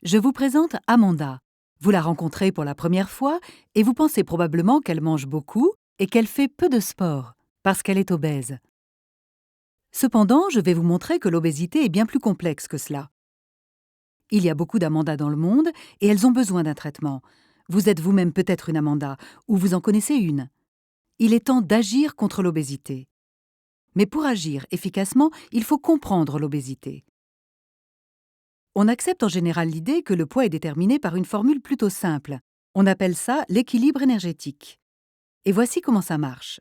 Je vous présente Amanda. Vous la rencontrez pour la première fois et vous pensez probablement qu'elle mange beaucoup et qu'elle fait peu de sport, parce qu'elle est obèse. Cependant, je vais vous montrer que l'obésité est bien plus complexe que cela. Il y a beaucoup d'Amanda dans le monde et elles ont besoin d'un traitement. Vous êtes vous-même peut-être une Amanda, ou vous en connaissez une. Il est temps d'agir contre l'obésité. Mais pour agir efficacement, il faut comprendre l'obésité. On accepte en général l'idée que le poids est déterminé par une formule plutôt simple. On appelle ça l'équilibre énergétique. Et voici comment ça marche.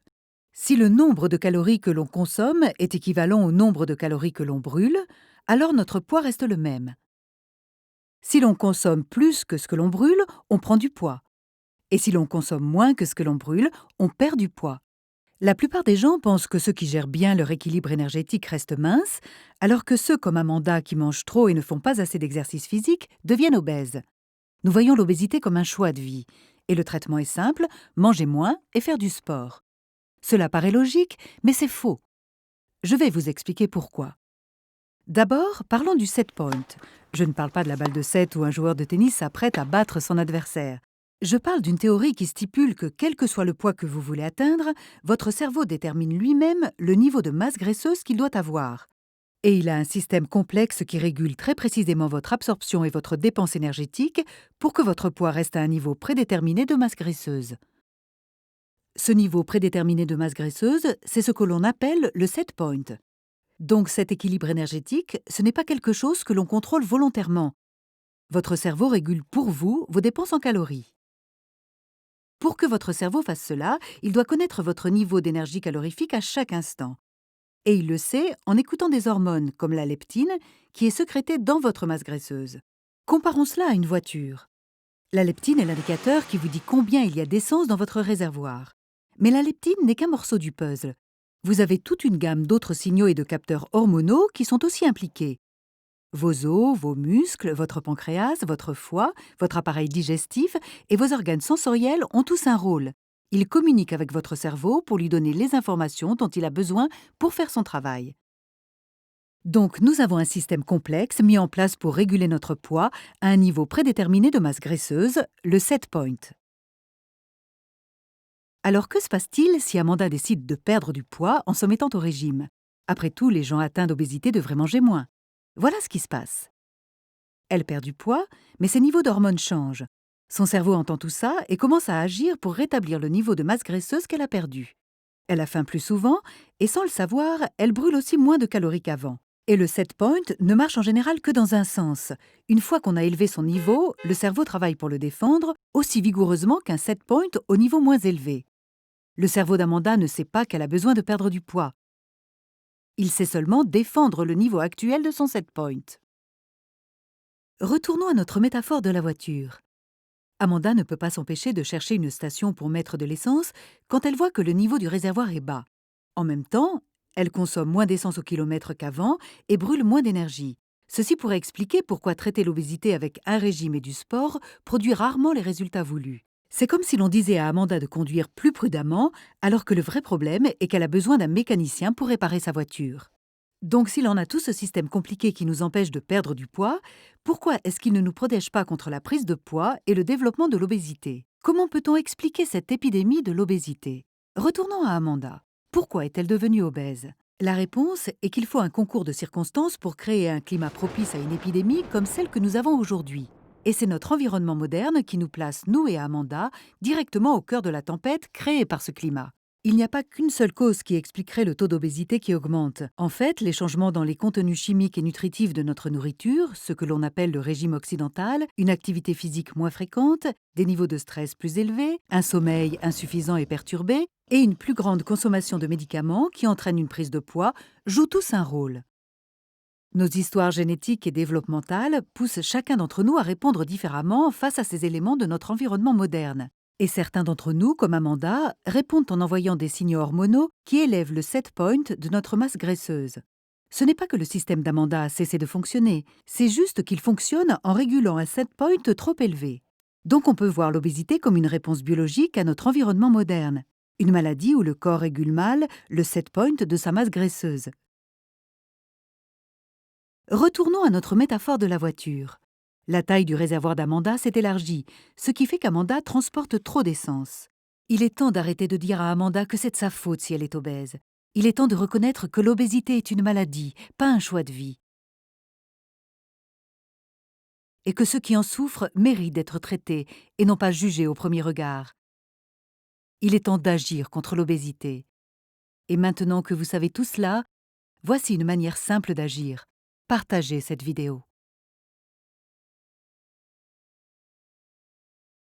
Si le nombre de calories que l'on consomme est équivalent au nombre de calories que l'on brûle, alors notre poids reste le même. Si l'on consomme plus que ce que l'on brûle, on prend du poids. Et si l'on consomme moins que ce que l'on brûle, on perd du poids. La plupart des gens pensent que ceux qui gèrent bien leur équilibre énergétique restent minces, alors que ceux comme Amanda qui mangent trop et ne font pas assez d'exercice physique deviennent obèses. Nous voyons l'obésité comme un choix de vie, et le traitement est simple, manger moins et faire du sport. Cela paraît logique, mais c'est faux. Je vais vous expliquer pourquoi. D'abord, parlons du set point. Je ne parle pas de la balle de 7 où un joueur de tennis s'apprête à battre son adversaire. Je parle d'une théorie qui stipule que quel que soit le poids que vous voulez atteindre, votre cerveau détermine lui-même le niveau de masse graisseuse qu'il doit avoir. Et il a un système complexe qui régule très précisément votre absorption et votre dépense énergétique pour que votre poids reste à un niveau prédéterminé de masse graisseuse. Ce niveau prédéterminé de masse graisseuse, c'est ce que l'on appelle le set point. Donc cet équilibre énergétique, ce n'est pas quelque chose que l'on contrôle volontairement. Votre cerveau régule pour vous vos dépenses en calories. Pour que votre cerveau fasse cela, il doit connaître votre niveau d'énergie calorifique à chaque instant. Et il le sait en écoutant des hormones, comme la leptine, qui est sécrétée dans votre masse graisseuse. Comparons cela à une voiture. La leptine est l'indicateur qui vous dit combien il y a d'essence dans votre réservoir. Mais la leptine n'est qu'un morceau du puzzle. Vous avez toute une gamme d'autres signaux et de capteurs hormonaux qui sont aussi impliqués. Vos os, vos muscles, votre pancréas, votre foie, votre appareil digestif et vos organes sensoriels ont tous un rôle. Ils communiquent avec votre cerveau pour lui donner les informations dont il a besoin pour faire son travail. Donc nous avons un système complexe mis en place pour réguler notre poids à un niveau prédéterminé de masse graisseuse, le set point. Alors que se passe-t-il si Amanda décide de perdre du poids en se mettant au régime? Après tout, les gens atteints d'obésité devraient manger moins. Voilà ce qui se passe. Elle perd du poids, mais ses niveaux d'hormones changent. Son cerveau entend tout ça et commence à agir pour rétablir le niveau de masse graisseuse qu'elle a perdu. Elle a faim plus souvent, et sans le savoir, elle brûle aussi moins de calories qu'avant. Et le set point ne marche en général que dans un sens. Une fois qu'on a élevé son niveau, le cerveau travaille pour le défendre aussi vigoureusement qu'un set point au niveau moins élevé. Le cerveau d'Amanda ne sait pas qu'elle a besoin de perdre du poids. Il sait seulement défendre le niveau actuel de son set point. Retournons à notre métaphore de la voiture. Amanda ne peut pas s'empêcher de chercher une station pour mettre de l'essence quand elle voit que le niveau du réservoir est bas. En même temps, elle consomme moins d'essence au kilomètre qu'avant et brûle moins d'énergie. Ceci pourrait expliquer pourquoi traiter l'obésité avec un régime et du sport produit rarement les résultats voulus. C'est comme si l'on disait à Amanda de conduire plus prudemment, alors que le vrai problème est qu'elle a besoin d'un mécanicien pour réparer sa voiture. Donc s'il en a tout ce système compliqué qui nous empêche de perdre du poids, pourquoi est-ce qu'il ne nous protège pas contre la prise de poids et le développement de l'obésité? Comment peut-on expliquer cette épidémie de l'obésité? Retournons à Amanda. Pourquoi est-elle devenue obèse? La réponse est qu'il faut un concours de circonstances pour créer un climat propice à une épidémie comme celle que nous avons aujourd'hui. Et c'est notre environnement moderne qui nous place, nous et Amanda, directement au cœur de la tempête créée par ce climat. Il n'y a pas qu'une seule cause qui expliquerait le taux d'obésité qui augmente. En fait, les changements dans les contenus chimiques et nutritifs de notre nourriture, ce que l'on appelle le régime occidental, une activité physique moins fréquente, des niveaux de stress plus élevés, un sommeil insuffisant et perturbé, et une plus grande consommation de médicaments qui entraînent une prise de poids, jouent tous un rôle. Nos histoires génétiques et développementales poussent chacun d'entre nous à répondre différemment face à ces éléments de notre environnement moderne. Et certains d'entre nous, comme Amanda, répondent en envoyant des signaux hormonaux qui élèvent le set point de notre masse graisseuse. Ce n'est pas que le système d'Amanda a cessé de fonctionner, c'est juste qu'il fonctionne en régulant un set point trop élevé. Donc on peut voir l'obésité comme une réponse biologique à notre environnement moderne, une maladie où le corps régule mal le set point de sa masse graisseuse. Retournons à notre métaphore de la voiture. La taille du réservoir d'Amanda s'est élargie, ce qui fait qu'Amanda transporte trop d'essence. Il est temps d'arrêter de dire à Amanda que c'est de sa faute si elle est obèse. Il est temps de reconnaître que l'obésité est une maladie, pas un choix de vie. Et que ceux qui en souffrent méritent d'être traités et non pas jugés au premier regard. Il est temps d'agir contre l'obésité. Et maintenant que vous savez tout cela, voici une manière simple d'agir. Partagez cette vidéo.